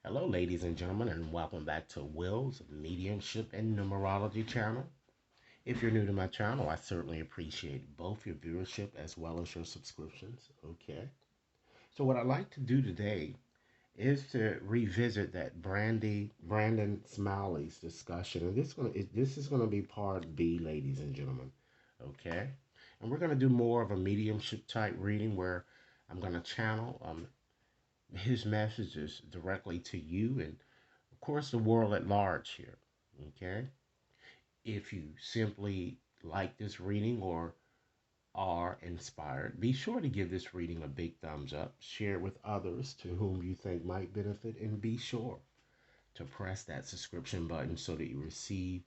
Hello, ladies and gentlemen, and welcome back to Will's Mediumship and Numerology channel. If you're new to my channel, I certainly appreciate both your viewership as well as your subscriptions. Okay. So, what I'd like to do today is to revisit that Brandon Smiley's discussion, and this is gonna be part B, ladies and gentlemen. Okay. And we're gonna do more of a mediumship type reading where I'm gonna channel his messages directly to you and of course, the world at large here. Okay. If you simply like this reading or are inspired, be sure to give this reading a big thumbs up, share it with others to whom you think might benefit, and be sure to press that subscription button so that you receive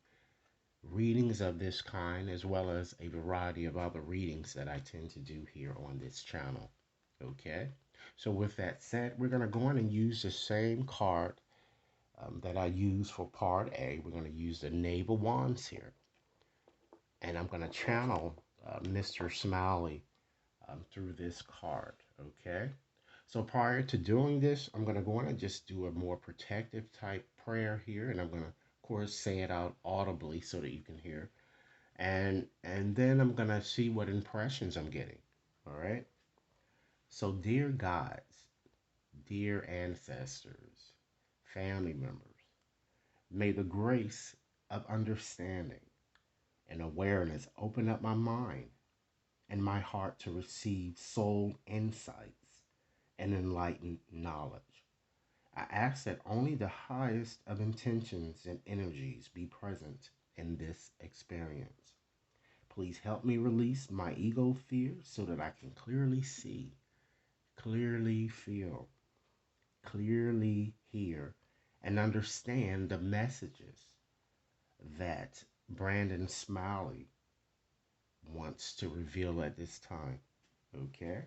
readings of this kind as well as a variety of other readings that I tend to do here on this channel. Okay. So, with that said, we're going to go on and use the same card that I use for part A. We're going to use the Knave of Wands here. And I'm going to channel Mr. Smiley through this card. Okay. So prior to doing this, I'm going to go on and just do a more protective type prayer here. And I'm going to, of course, say it out audibly so that you can hear. And then I'm going to see what impressions I'm getting. All right. So dear guides, dear ancestors, family members, may the grace of understanding and awareness open up my mind and my heart to receive soul insights and enlightened knowledge. I ask that only the highest of intentions and energies be present in this experience. Please help me release my ego fears so that I can clearly see, clearly feel, clearly hear, and understand the messages that Brandon Smiley wants to reveal at this time. Okay?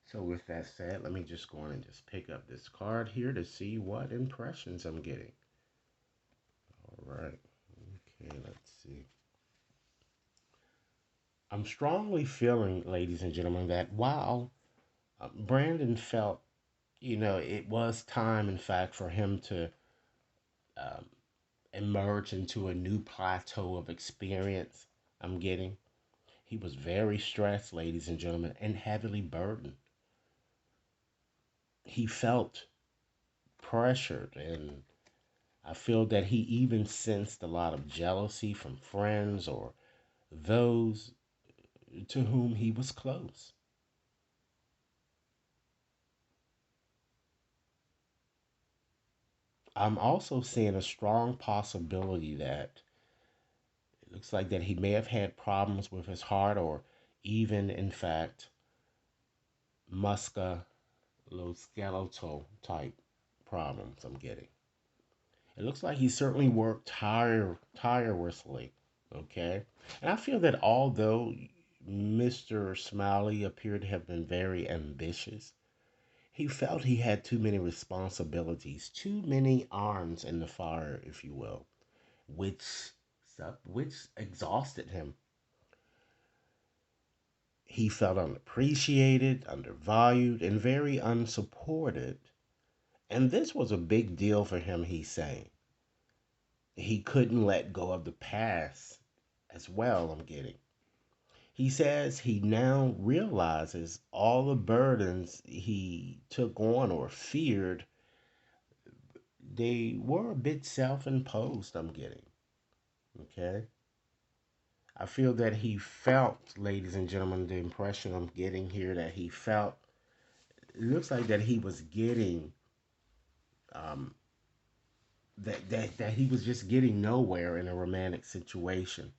So, with that said, let me just go on and just pick up this card here to see what impressions I'm getting. All right. Okay, let's see. I'm strongly feeling, ladies and gentlemen, that while Brandon felt, it was time, in fact, for him to um, emerge into a new plateau of experience, I'm getting. He was very stressed, ladies and gentlemen, and heavily burdened. He felt pressured, and I feel that he even sensed a lot of jealousy from friends or those to whom he was close. I'm also seeing a strong possibility that it looks like that he may have had problems with his heart or even, in fact, musculoskeletal type problems I'm getting. It looks like he certainly worked tirelessly. Okay. And I feel that although Mr. Smiley appeared to have been very ambitious, he felt he had too many responsibilities, too many irons in the fire, if you will, which which exhausted him. He felt unappreciated, undervalued, and very unsupported. And this was a big deal for him, he's saying. He couldn't let go of the past as well, I'm getting. He says he now realizes all the burdens he took on or feared, they were a bit self imposed, I'm getting. Okay? I feel that he felt, ladies and gentlemen, the impression I'm getting here that he felt, it looks like that he was getting, um, that he was just getting nowhere in a romantic situation.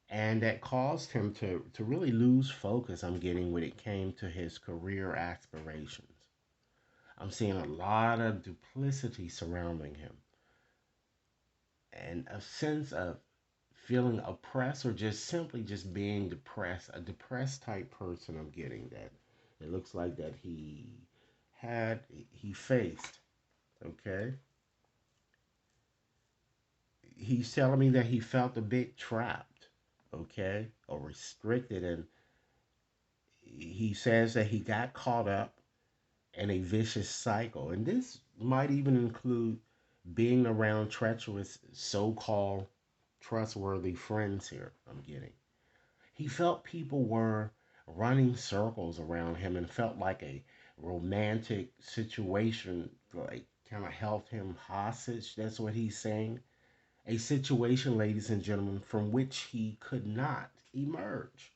And that caused him to really lose focus, I'm getting, when it came to his career aspirations. I'm seeing a lot of duplicity surrounding him and a sense of feeling oppressed or just simply just being depressed, a depressed type person I'm getting that it looks like that he faced. Okay. He's telling me that he felt a bit trapped, okay, or restricted, and he says that he got caught up and a vicious cycle. And this might even include being around treacherous, so called trustworthy friends here. I'm getting. He felt people were running circles around him and felt like a romantic situation, like kind of held him hostage. That's what he's saying. A situation, ladies and gentlemen, from which he could not emerge.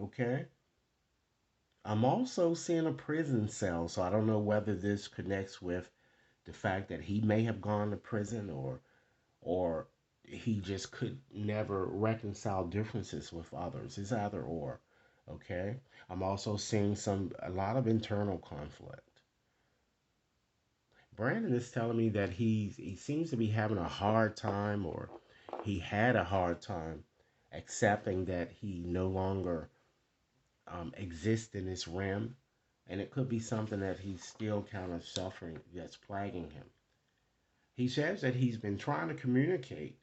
Okay? I'm also seeing a prison cell, so I don't know whether this connects with the fact that he may have gone to prison or he just could never reconcile differences with others. It's either or. Okay? I'm also seeing a lot of internal conflict. Brandon is telling me that he seems to be having a hard time, or he had a hard time accepting that he no longer exists in this realm, and it could be something that he's still kind of suffering that's plaguing him. He says that he's been trying to communicate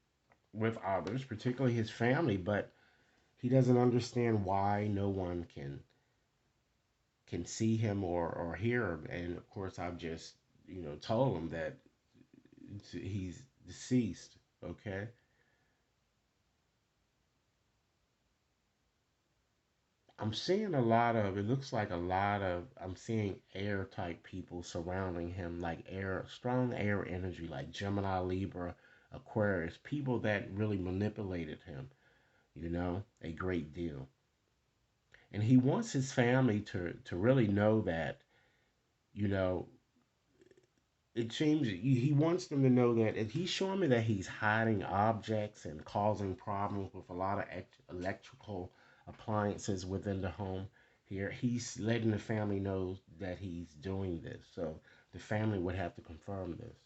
with others, particularly his family, but he doesn't understand why no one can see him or hear him. And of course, I've just told him that he's deceased. Okay, I'm seeing a lot of. It looks like a lot of. I'm seeing air type people surrounding him, like air, strong air energy, like Gemini, Libra, Aquarius, people that really manipulated him. A great deal. And he wants his family to really know that you know it seems he wants them to know that if he's showing me that he's hiding objects and causing problems with a lot of electrical appliances within the home here. He's letting the family know that he's doing this, so the family would have to confirm this.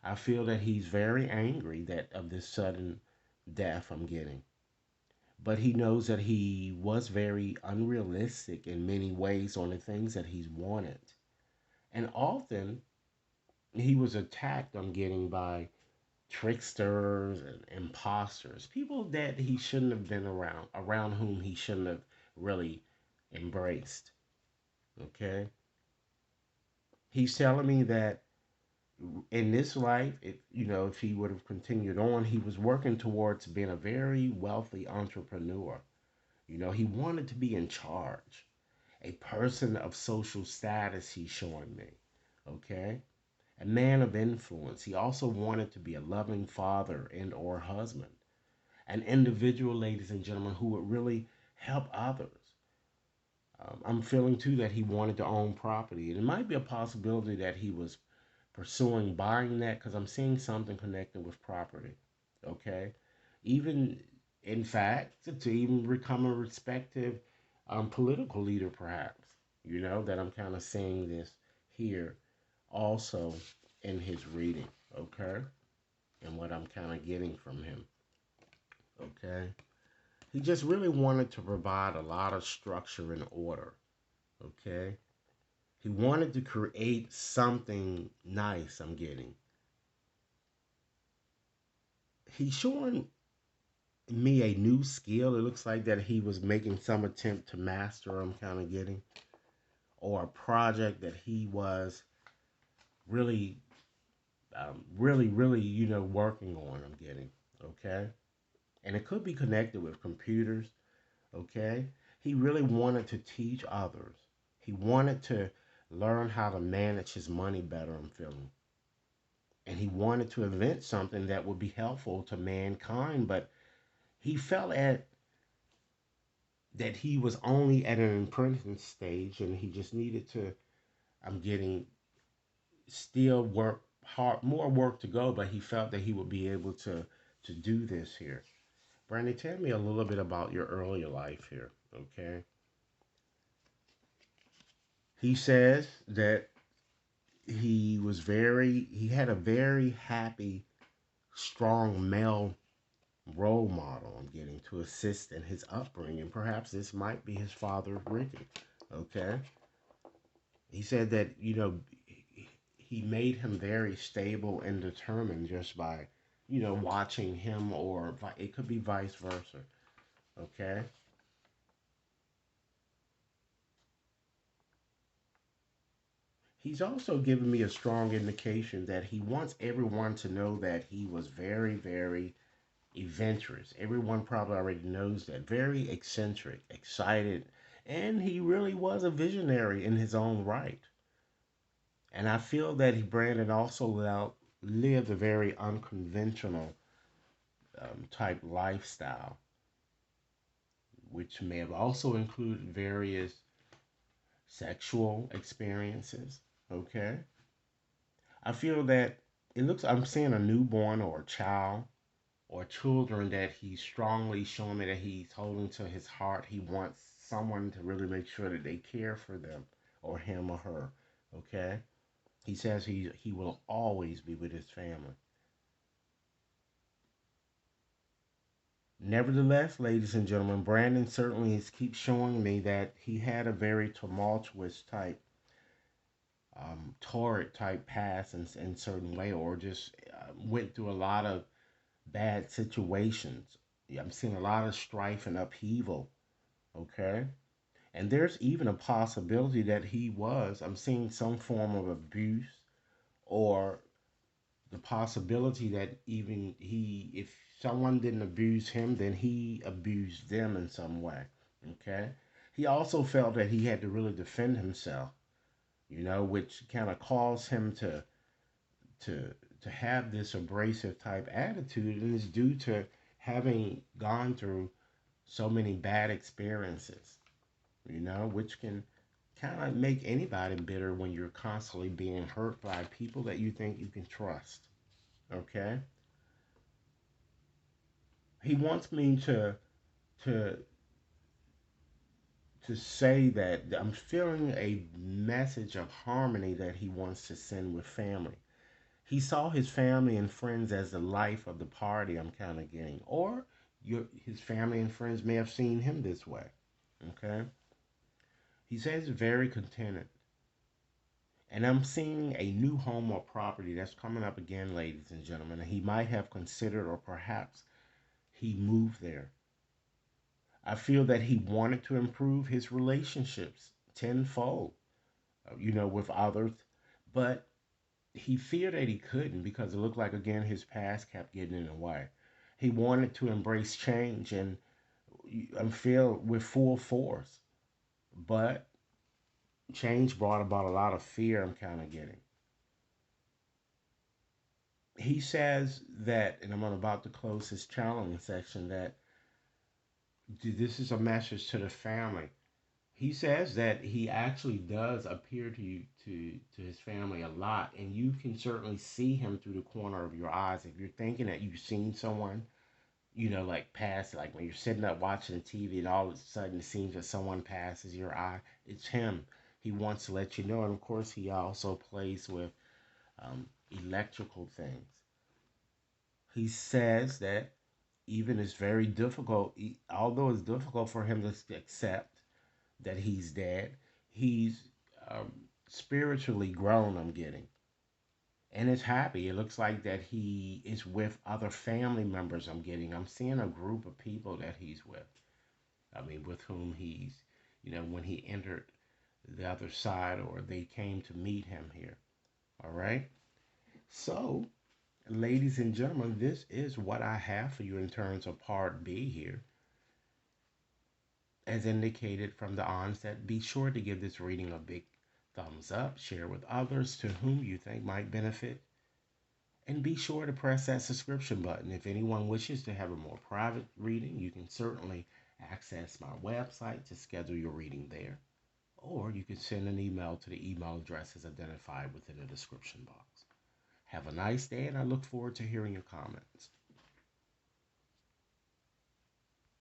I feel that he's very angry that of this sudden death I'm getting, but he knows that he was very unrealistic in many ways on the things that he's wanted. And often he was attacked, I'm getting, by tricksters and imposters, people that he shouldn't have been around whom he shouldn't have really embraced. Okay? He's telling me that in this life, if he would have continued on, he was working towards being a very wealthy entrepreneur. He wanted to be in charge, a person of social status, he's showing me. Okay? A man of influence. He also wanted to be a loving father and or husband. An individual, ladies and gentlemen, who would really help others. I'm feeling too that he wanted to own property. And it might be a possibility that he was pursuing buying that because I'm seeing something connected with property. Okay? Even, in fact, to even become a respected political leader, perhaps. That I'm kind of seeing this here also in his reading. Okay? And what I'm kind of getting from him. Okay? He just really wanted to provide a lot of structure and order. Okay? He wanted to create something nice, I'm getting. He's showing me a new skill. It looks like that he was making some attempt to master, I'm kind of getting, or a project that he was really, really, working on, I'm getting. Okay? And it could be connected with computers. Okay? He really wanted to teach others. He wanted to learn how to manage his money better, I'm feeling. And he wanted to invent something that would be helpful to mankind, but he felt that he was only at an apprentice stage and he just needed to, I'm getting, still work hard, more work to go, but he felt that he would be able to do this here. Brandy, tell me a little bit about your earlier life here, okay? He says that he had a very happy, strong male role model, I'm getting, to assist in his upbringing. Perhaps this might be his father, Ricky. Okay? He said that, he made him very stable and determined just by, watching him, or it could be vice versa. Okay? He's also given me a strong indication that he wants everyone to know that he was very, very adventurous. Everyone probably already knows that. Very eccentric, excited, and he really was a visionary in his own right. And I feel that Brandon also lived a very unconventional type lifestyle, which may have also included various sexual experiences. Okay. I feel that I'm seeing a newborn or a child or children that he's strongly showing me that he's holding to his heart. He wants someone to really make sure that they care for them or him or her. Okay. He says he will always be with his family. Nevertheless, ladies and gentlemen, Brandon certainly keeps showing me that he had a very tumultuous type, torrid type past in certain way, or just went through a lot of bad situations. Yeah, I'm seeing a lot of strife and upheaval. Okay, and there's even a possibility that I'm seeing some form of abuse, or the possibility that even if someone didn't abuse him, then he abused them in some way. Okay. He also felt that he had to really defend himself, which kind of caused him to to have this abrasive type attitude, and it's due to having gone through so many bad experiences, which can kind of make anybody bitter when you're constantly being hurt by people that you think you can trust. Okay. He wants me to to say that I'm feeling a message of harmony that he wants to send with family. He saw his family and friends as the life of the party, I'm kind of getting. Or his family and friends may have seen him this way. Okay? He says very contented. And I'm seeing a new home or property that's coming up again, ladies and gentlemen. And he might have considered, or perhaps he moved there. I feel that he wanted to improve his relationships tenfold, with others, but he feared that he couldn't because it looked like, again, his past kept getting in the way. He wanted to embrace change and I feel with full force, but change brought about a lot of fear. I'm kind of getting. He says that, and I'm about to close his channeling section, that this is a message to the family. He says that he actually does appear to his family a lot, and you can certainly see him through the corner of your eyes. If you're thinking that you've seen someone, like past, like when you're sitting up watching TV, and all of a sudden it seems that someone passes your eye, it's him. He wants to let you know, and of course, he also plays with electrical things. He says that even it's very difficult, although it's difficult for him to accept that he's dead, he's spiritually grown, I'm getting. And is happy. It looks like that he is with other family members, I'm getting. I'm seeing a group of people that he's with. I mean, with whom he's, when he entered the other side or they came to meet him here. All right. So, ladies and gentlemen, this is what I have for you in terms of part B here. As indicated from the onset, be sure to give this reading a big thumbs up, share with others to whom you think might benefit, and be sure to press that subscription button. If anyone wishes to have a more private reading, you can certainly access my website to schedule your reading there, or you can send an email to the email addresses identified within the description box. Have a nice day, and I look forward to hearing your comments.